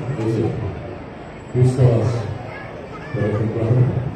visit. Please tell us where you're from.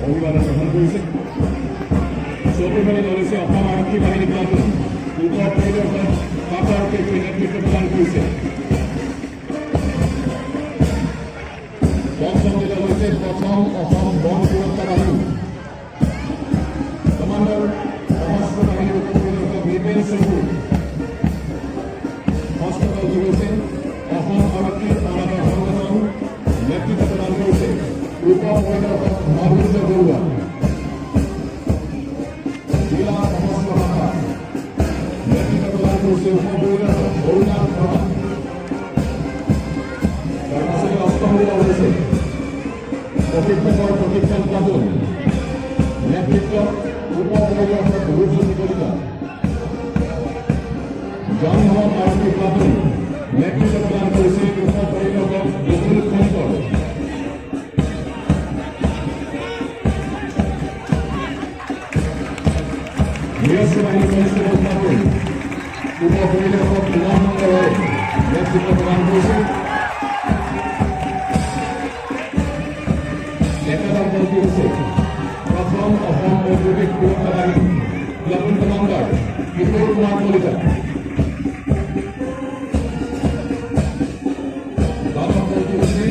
অভিবাদন গ্রহণ করেছে সর্বভাবে দলেছে অসম আৰক্ষী বাহিনী প্লাটুন উত্তৰ পৰিদৰ্শক পাপাৰকে নেতৃত্ব প্ৰদান কৰিছে সংসংগঠিত হৈছে প্ৰথম অসম বন সুৰক্ষা বাহিনী কমাণ্ডাৰ সশস্ত্ৰ বাহিনীৰ উপপৰিদৰ্শক নিপেন চকু ষষ্ঠ দলটি হৈছে অসম আৰক্ষীৰ অনাগত সংগঠন নেতৃত্ব প্ৰদান কৰিছে উপপৰিদৰ্শক মহেন্দ্ৰ বৰুৱা জিলা সশস্ত্ৰ শাখা নেতৃত্ব প্ৰদান কৰিছে উপপৰিদৰ্শক অৰুণাল শৰ্মা তাৰ পাছতে অষ্টম দল হৈছে প্ৰশিক্ষকৰ প্ৰশিক্ষণ প্লাটুন নেতৃত্ব উপপৰিদৰ্শক ৰূপজ্যোতি কলিতা জনধন আৰক্ষী প্লাটুন নেতৃত্ব প্ৰদান কৰিছে উপপৰিদৰ্শক বকুল শংকৰ নিৰস্ত্ৰ বাহিনী কনিষ্টেবল প্লাটুন উপপৰিদৰ্শক উমানন্দ ৰয় নেতৃত্ব প্ৰদান কৰিছে একাদশ দলটি হৈছে প্ৰথম অসম ঔদ্যোগিক সুৰক্ষা বাহিনী প্লাটুন কমাণ্ডাৰ কিশোৰ কুমাৰ কলিতা দ্বাদশ দলটি হৈছে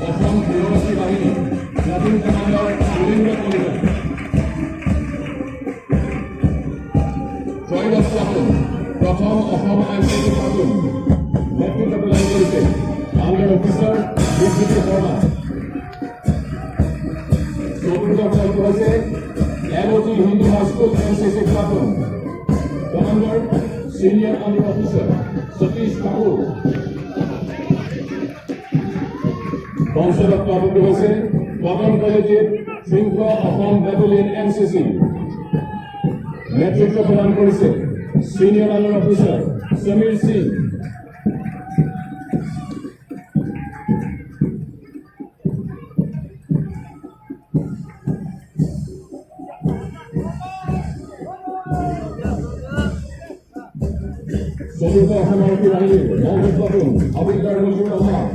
অসম গৃহৰক্ষী বাহিনী প্লাটুন কমাণ্ডাৰ সুৰেন্দ্ৰ কলিতা ত্ৰয়োদশ প্লাটুন প্ৰথম অসম আইনজীৱী প্লাটুন নেতৃত্ব প্ৰদান কৰিছে আণ্ডাৰ অফিচাৰ বিজ্যোতি শৰ্মা চতুৰ্থ দলটো হৈছে এলঅটি Hindu high school NCC platoon commander senior under officer Satish Kapoor পঞ্চদশ প্লাটুনটো হৈছে কটন কলেজিয়েট শৃংখ অসম বেটেলিয়ন এনচিচি নেতৃত্ব প্ৰদান কৰিছে senior under officer Samir Singh চতুৰ্থ অসম আৰক্ষী বাহিনীৰ মৌলিক প্লাটুন হাবিলদাৰ নজৰুল ৰহমান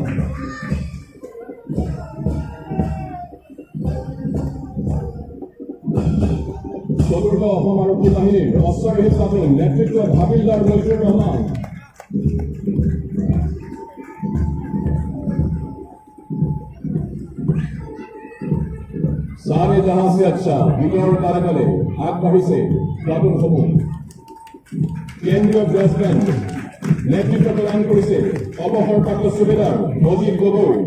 চতুৰ্থ অসম আৰক্ষী বাহিনীৰ অশ্বাৰোহী প্লাটুন নেতৃত্ব হাবিলদাৰ নজৰুল ৰহমান সাৰে জাহাঁ সে আচ্ছা বিজয়ৰ তালিকালে আগবাঢ়িছে প্লাটুনসমূহ কেন্দ্ৰীয় ড্ৰেছ বেণ্ড নেতৃত্ব প্ৰদান কৰিছে অৱসৰপ্ৰাপ্ত সুবেদাৰ অজিত গগৈ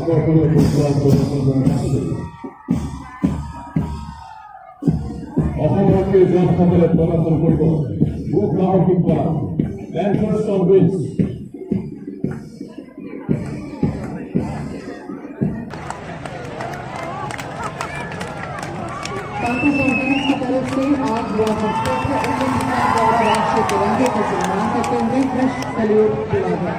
আকর্ষণীয় ফুটবল প্রদর্শন আসছে অসমকে জোট সকলে প্রদর্শন করব বুক রাউন্ডিং করা ল্যান্ডার্স অন উইন্স पाकिस्तान टीम की तरफ से आज युवा संस्कृत द्वारा राष्ट्रीय तिरंगे को सम्मान करते हुए कृष्ण सल्यूट किया गया।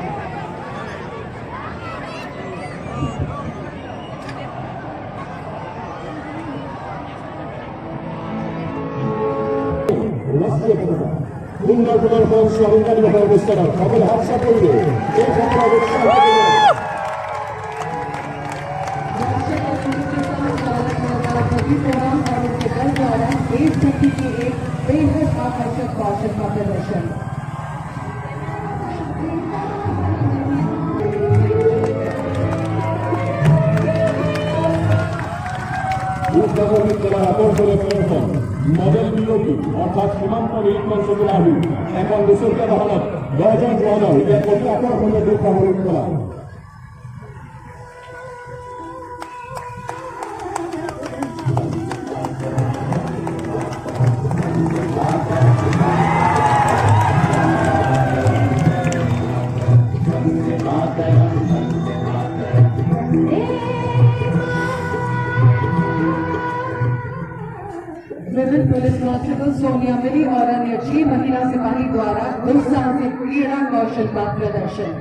সুন্দর প্রদর্শন সরকারি অবস্থান সকলে হাতসা করবে এই সকল অবস্থান और उनके दल द्वारा देशभक्ति के एक बेहद आकर्षक कौशल का प्रदर्शन। আকর্ষণীয় প্রদর্শন মডেল বিরোধী অর্থাৎ সীমান্ত নিরীক্ষণ সগুলাহী এখন দুশোটা হলত 10 জন জওয়ান এটা অতি আকর্ষণীয় দুঃখ হলুদ করা विभिन्न पुलिस कांस्टेबल सोनिया मिली और अन्य 6 महिला सिपाही द्वारा दुस्साहसिक क्रीड़ा कौशल का प्रदर्शन।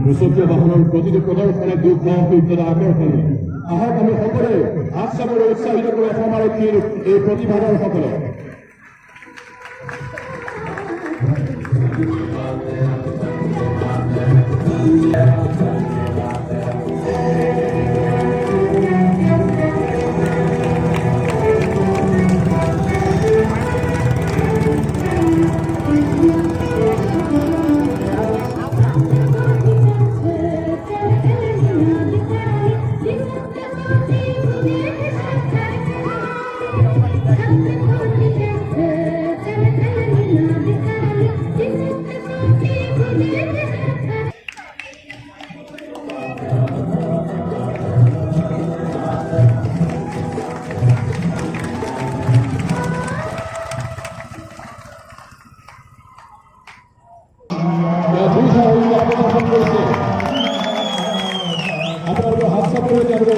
মুসলিম বাহনের প্রতিটি প্রদর্শনে দুঃখ ইত্যাদি আকর্ষণীয় আহত আমি সকলে আশা করে উৎসাহিত করে সমারোক্ষীর এই প্রতিভাবান সকলে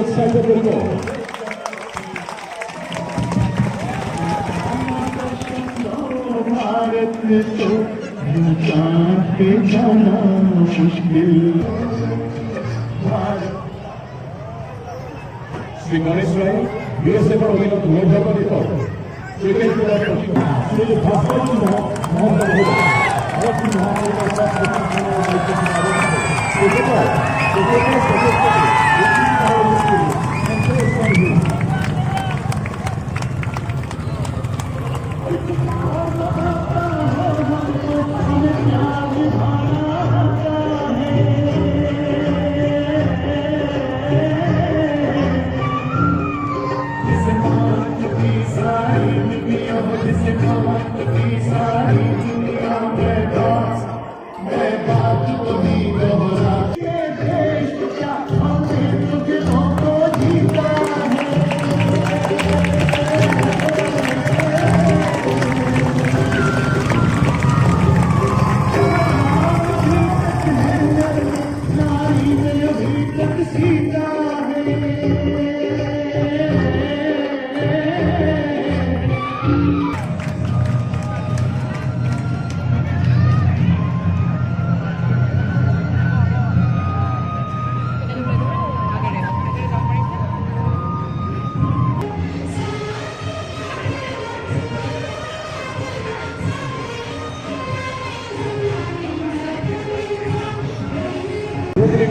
উৎসাহিত করব भारत तो काट के जाना मुश्किल শ্রী গণেশ রায় বিএসএফ এর অধীনত মধ্যপ্রদেশ ক্রিকেট श्री भास्कर सिंह मोहम्मद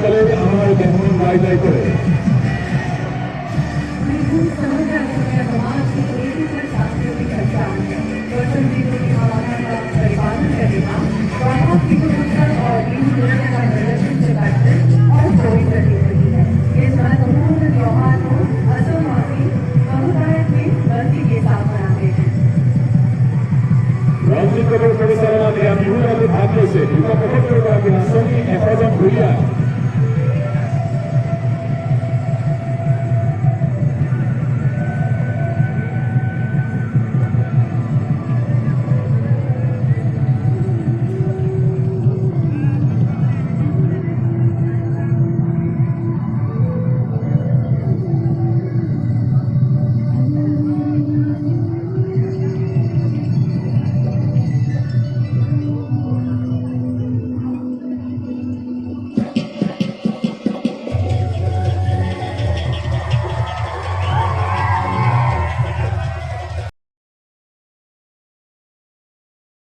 কালে আমার দেহ রায় করে Thank you so much.